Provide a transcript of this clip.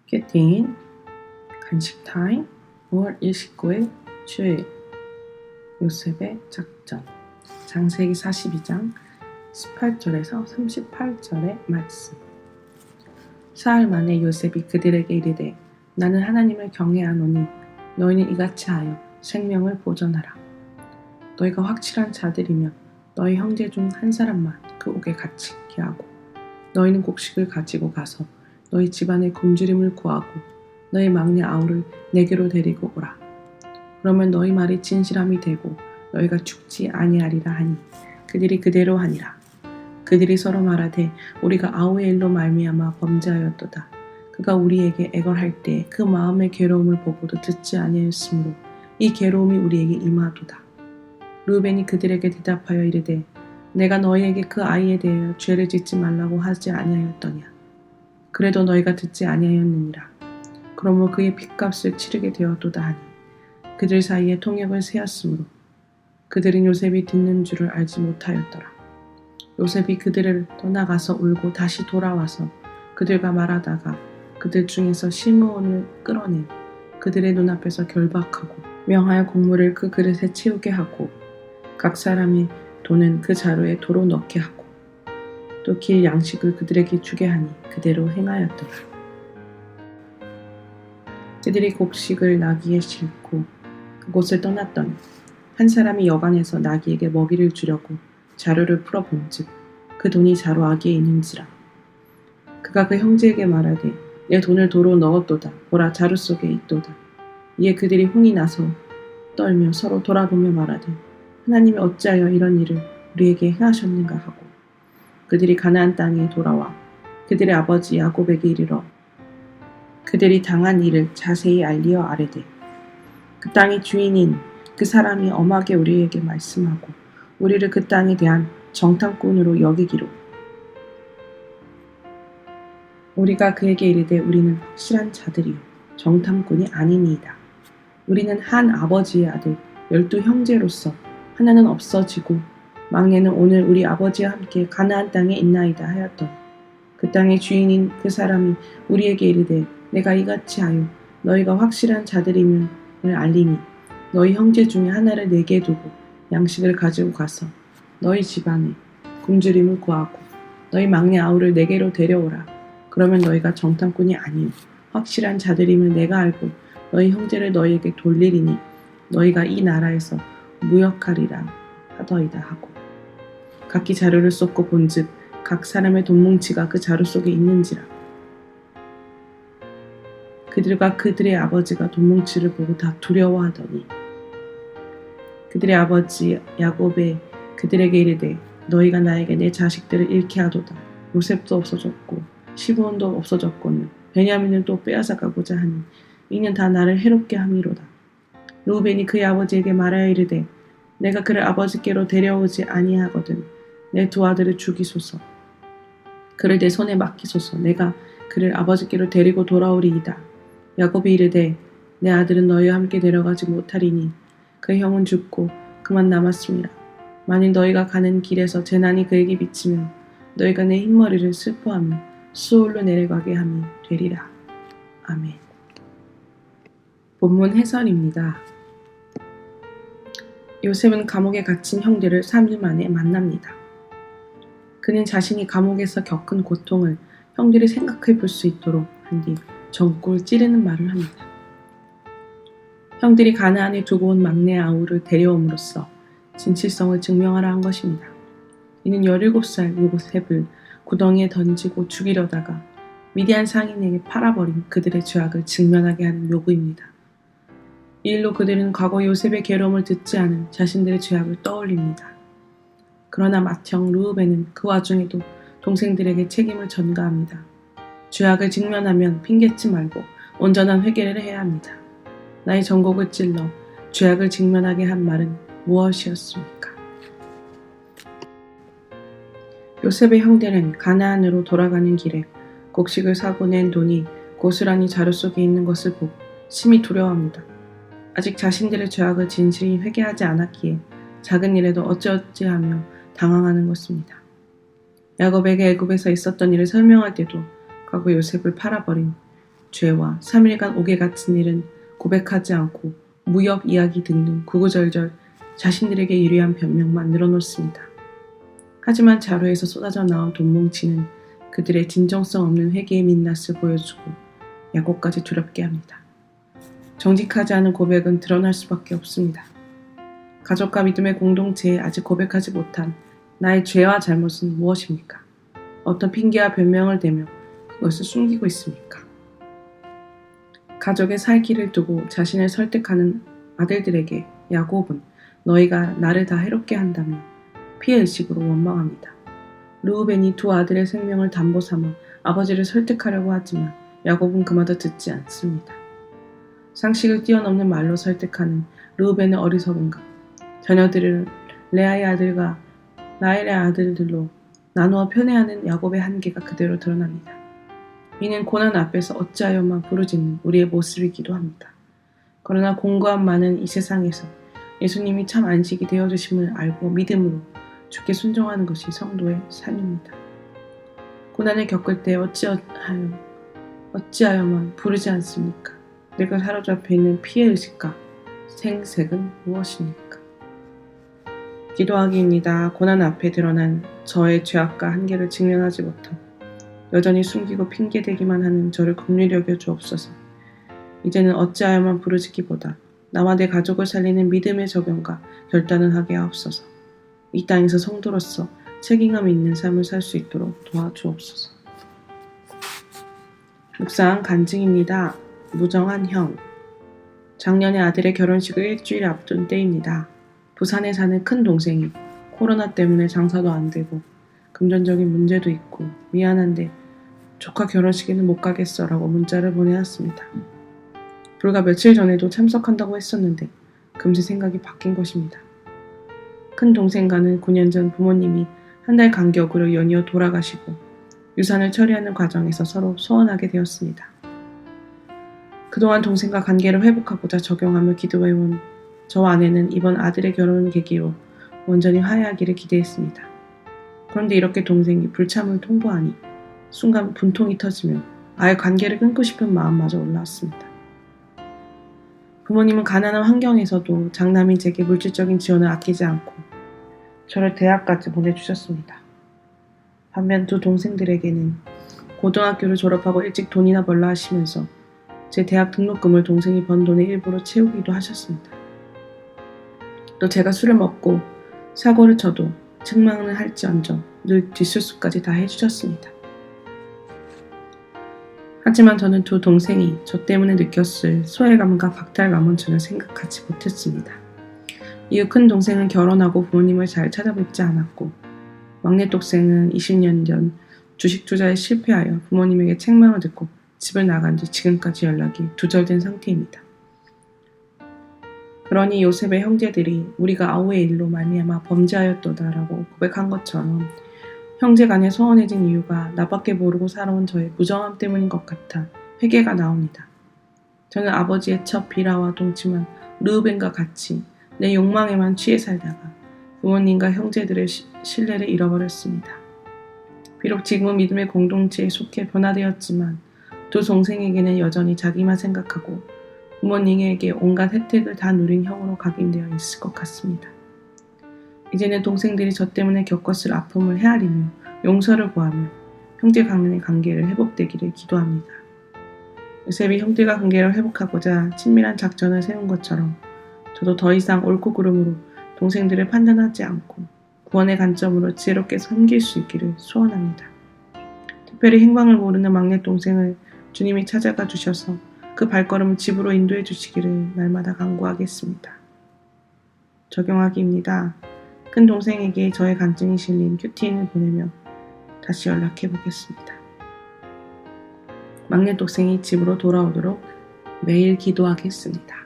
큐틴 간식 타임 5월 29일 주일 요셉의 작전 창세기 42장 18절에서 38절의 말씀. 사흘 만에 요셉이 그들에게 이르되 나는 하나님을 경외하노니 너희는 이같이 하여 생명을 보존하라. 너희가 확실한 자들이면 너희 형제 중 한 사람만 그 옥에 갇히게 하고 너희는 곡식을 가지고 가서 너희 집안의 굶주림을 구하고 너희 막내 아우를 내게로 데리고 오라. 그러면 너희 말이 진실함이 되고 너희가 죽지 아니하리라 하니 그들이 그대로 하니라. 그들이 서로 말하되 우리가 아우의 일로 말미암아 범죄하였도다. 그가 우리에게 애걸할 때 그 마음의 괴로움을 보고도 듣지 아니하였으므로 이 괴로움이 우리에게 임하도다. 르우벤이 그들에게 대답하여 이르되 내가 너희에게 그 아이에 대하여 죄를 짓지 말라고 하지 아니하였더냐. 그래도 너희가 듣지 아니하였느니라. 그러므로 그의 핏값을 치르게 되었도다 하니 그들 사이에 통역을 세웠으므로 그들은 요셉이 듣는 줄을 알지 못하였더라. 요셉이 그들을 떠나가서 울고 다시 돌아와서 그들과 말하다가 그들 중에서 시므온을 끌어내 그들의 눈앞에서 결박하고 명하여 곡물을 그 그릇에 채우게 하고 각 사람의 돈은 그 자루에 도로 넣게 하고 또 길 양식을 그들에게 주게 하니 그대로 행하였더라. 그들이 곡식을 나귀에 싣고 그곳을 떠났더니 한 사람이 여관에서 나귀에게 먹이를 주려고 자루를 풀어본즉 그 돈이 자루 아귀에 있는지라. 그가 그 형제에게 말하되 내 돈을 도로 넣었도다. 보라 자루 속에 있도다. 이에 그들이 혼이 나서 떨며 서로 돌아보며 말하되 하나님이 어찌하여 이런 일을 우리에게 행하셨는가 하고 그들이 가나안 땅에 돌아와 그들의 아버지 야곱에게 이르러 그들이 당한 일을 자세히 알리어 아뢰되 그 땅의 주인인 그 사람이 엄하게 우리에게 말씀하고 우리를 그 땅에 대한 정탐꾼으로 여기기로 우리가 그에게 이르되 우리는 확실한 자들이요 정탐꾼이 아니니이다. 우리는 한 아버지의 아들 12 형제로서 하나는 없어지고 막내는 오늘 우리 아버지와 함께 가나안 땅에 있나이다 하였더니 그 땅의 주인인 그 사람이 우리에게 이르되 내가 이같이 하여 너희가 확실한 자들임을 알리니 너희 형제 중에 하나를 내게 두고 양식을 가지고 가서 너희 집안에 굶주림을 구하고 너희 막내 아우를 내게로 데려오라. 그러면 너희가 정탐꾼이 아니요 확실한 자들임을 내가 알고 너희 형제를 너희에게 돌리리니 너희가 이 나라에서 무역하리라 하더이다 하고 각기 자루를 쏟고 본즉 각 사람의 돈뭉치가 그 자루 속에 있는지라. 그들과 그들의 아버지가 돈뭉치를 보고 다 두려워하더니 그들의 아버지 야곱에 그들에게 이르되 너희가 나에게 내 자식들을 잃게 하도다. 요셉도 없어졌고 시므온도 없어졌거늘 베냐민을 또 빼앗아가고자 하니 이는 다 나를 해롭게 함이로다. 르우벤이 그의 아버지에게 말하여 이르되 내가 그를 아버지께로 데려오지 아니하거든 내 두 아들을 죽이소서. 그를 내 손에 맡기소서. 내가 그를 아버지께로 데리고 돌아오리이다. 야곱이 이르되 내 아들은 너희와 함께 데려가지 못하리니 그 형은 죽고 그만 남았습니다. 만일 너희가 가는 길에서 재난이 그에게 미치면 너희가 내 흰머리를 슬퍼하며 수올로 내려가게 함이 되리라. 아멘. 본문 해설입니다. 요셉은 감옥에 갇힌 형들을 3일 만에 만납니다. 그는 자신이 감옥에서 겪은 고통을 형들이 생각해 볼 수 있도록 한 뒤 전골 찌르는 말을 합니다. 형들이 가나안에 두고 온 막내 아우를 데려옴으로써 진실성을 증명하라 한 것입니다. 이는 17살 요셉을 구덩이에 던지고 죽이려다가 미디안 상인에게 팔아버린 그들의 죄악을 직면하게 하는 요구입니다. 이 일로 그들은 과거 요셉의 괴로움을 듣지 않은 자신들의 죄악을 떠올립니다. 그러나 맏형 르우벤은 그 와중에도 동생들에게 책임을 전가합니다. 죄악을 직면하면 핑계치 말고 온전한 회개를 해야 합니다. 나의 전곡을 찔러 죄악을 직면하게 한 말은 무엇이었습니까? 요셉의 형들은 가나안으로 돌아가는 길에 곡식을 사고 낸 돈이 고스란히 자루 속에 있는 것을 보고 심히 두려워합니다. 아직 자신들의 죄악을 진실히 회개하지 않았기에 작은 일에도 어찌어찌하며 당황하는 것입니다. 야곱에게 애굽에서 있었던 일을 설명할 때도 과거 요셉을 팔아버린 죄와 3일간 옥에 갇힌 일은 고백하지 않고 무협 이야기 등등 구구절절 자신들에게 유리한 변명만 늘어놓습니다. 하지만 자료에서 쏟아져 나온 돈뭉치는 그들의 진정성 없는 회개의 민낯을 보여주고 야고까지 두렵게 합니다. 정직하지 않은 고백은 드러날 수밖에 없습니다. 가족과 믿음의 공동체에 아직 고백하지 못한 나의 죄와 잘못은 무엇입니까? 어떤 핑계와 변명을 대며 그것을 숨기고 있습니까? 가족의 살 길을 두고 자신을 설득하는 아들들에게 야곱은 너희가 나를 다 해롭게 한다며 피해의식으로 원망합니다. 르우벤이 두 아들의 생명을 담보 삼아 아버지를 설득하려고 하지만 야곱은 그마저 듣지 않습니다. 상식을 뛰어넘는 말로 설득하는 르우벤의 어리석음과 자녀들을 레아의 아들과 라헬의 아들들로 나누어 편애하는 야곱의 한계가 그대로 드러납니다. 이는 고난 앞에서 어찌하여만 부르짖는 우리의 모습이기도 합니다. 그러나 공고함 많은 이 세상에서 예수님이 참 안식이 되어주심을 알고 믿음으로 주께 순종하는 것이 성도의 삶입니다. 고난을 겪을 때 어찌하여만 부르지 않습니까? 내가 사로잡혀 있는 피해의식과 생색은 무엇입니까? 기도하기입니다. 고난 앞에 드러난 저의 죄악과 한계를 직면하지 못하고 여전히 숨기고 핑계대기만 하는 저를 긍휼히 여겨 주옵소서. 이제는 어찌하여만 부르짖기보다 나와 내 가족을 살리는 믿음의 적용과 결단을 하게 하옵소서. 이 땅에서 성도로서 책임감 있는 삶을 살 수 있도록 도와주옵소서. 묵상 간증입니다. 무정한 형. 작년에 아들의 결혼식을 일주일 앞둔 때입니다. 부산에 사는 큰 동생이 코로나 때문에 장사도 안 되고 금전적인 문제도 있고 미안한데 조카 결혼식에는 못 가겠어 라고 문자를 보내왔습니다. 불과 며칠 전에도 참석한다고 했었는데 금세 생각이 바뀐 것입니다. 큰 동생과는 9년 전 부모님이 한 달 간격으로 연이어 돌아가시고 유산을 처리하는 과정에서 서로 소원하게 되었습니다. 그동안 동생과 관계를 회복하고자 적용하며 기도해온 저와 아내는 이번 아들의 결혼을 계기로 온전히 화해하기를 기대했습니다. 그런데 이렇게 동생이 불참을 통보하니 순간 분통이 터지며 아예 관계를 끊고 싶은 마음마저 올라왔습니다. 부모님은 가난한 환경에서도 장남인 제게 물질적인 지원을 아끼지 않고 저를 대학까지 보내주셨습니다. 반면 두 동생들에게는 고등학교를 졸업하고 일찍 돈이나 벌라 하시면서 제 대학 등록금을 동생이 번 돈의 일부로 채우기도 하셨습니다. 또 제가 술을 먹고 사고를 쳐도 책망을 할지언정 늘 뒷수습까지 다 해주셨습니다. 하지만 저는 두 동생이 저 때문에 느꼈을 소외감과 박탈감은 전혀 생각하지 못했습니다. 이후 큰 동생은 결혼하고 부모님을 잘 찾아뵙지 않았고 막내 동생은 20년 전 주식 투자에 실패하여 부모님에게 책망을 듣고 집을 나간 지 지금까지 연락이 두절된 상태입니다. 그러니 요셉의 형제들이 우리가 아우의 일로 말미암아 범죄하였도다라고 고백한 것처럼 형제 간에 소원해진 이유가 나밖에 모르고 살아온 저의 무정함 때문인 것 같아 회개가 나옵니다. 저는 아버지의 첫 비라와 동침한 르우벤과 같이 내 욕망에만 취해 살다가 부모님과 형제들의 신뢰를 잃어버렸습니다. 비록 지금은 믿음의 공동체에 속해 변화되었지만 두 동생에게는 여전히 자기만 생각하고 부모님에게 온갖 혜택을 다 누린 형으로 각인되어 있을 것 같습니다. 이제는 동생들이 저 때문에 겪었을 아픔을 헤아리며 용서를 구하며 형제 간의 관계를 회복되기를 기도합니다. 요셉이 형제가 관계를 회복하고자 친밀한 작전을 세운 것처럼 저도 더 이상 옳고 그름으로 동생들을 판단하지 않고 구원의 관점으로 지혜롭게 섬길 수 있기를 소원합니다. 특별히 행방을 모르는 막내 동생을 주님이 찾아가 주셔서 그 발걸음을 집으로 인도해 주시기를 날마다 간구하겠습니다. 적용하기입니다. 큰 동생에게 저의 간증이 실린 큐티인을 보내며 다시 연락해 보겠습니다. 막내 동생이 집으로 돌아오도록 매일 기도하겠습니다.